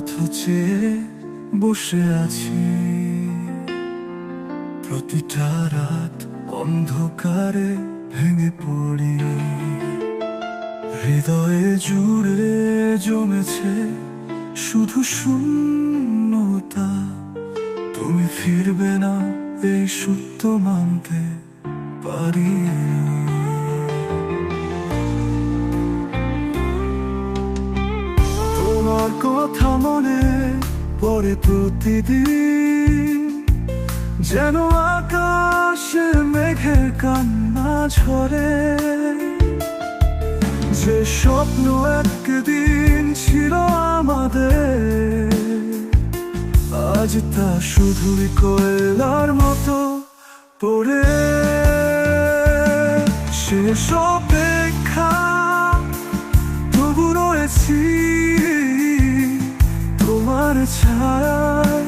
পথ চেয়ে বসে আছি, প্রতিটা রাত অন্ধকারে ভেঙে পড়ি। হৃদয়ে জুড়ে জমেছে শুধু শূন্যতা। তুমি ফিরবে না এই সত্য মানতে পারি। তোমার কথা মনে পড়ে প্রতিদিন, যেন আকাশে মেঘের কান্না ঝরে। যে স্বপ্ন একদিন ছিল আমাদের, আজ তা শুধুই কয়লার মতো পড়ে। শেষ অপেক্ষা তবু রয়েছি, তোমার ছায়ায়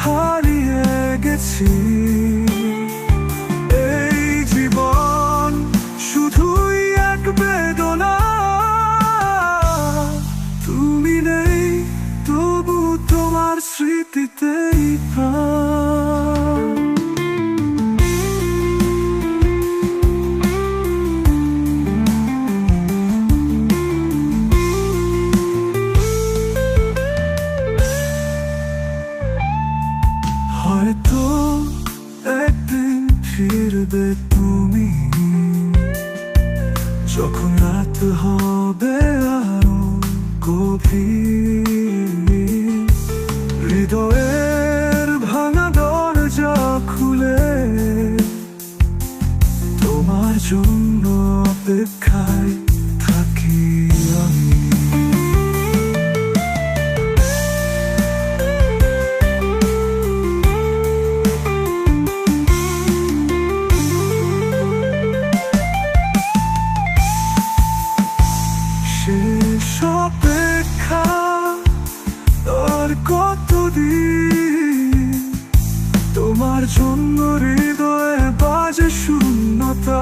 হারিয়ে গেছি। এই জীবন শুধুই এক বেদনা, তুমি নেই তবু তোমার স্মৃতিতেই প্রাণ। হয়তো একদিন ফিরবে তুমি, যখন রাত হবে আরো গভীর। হৃদয়ের ভাঙা দরজা খুলে তোমার জন্য অপেক্ষায় থাকি আমি। শেষ অপেক্ষা আর কতদিন, তোমার জন্য হৃদয়ে বাজে শূন্যতা।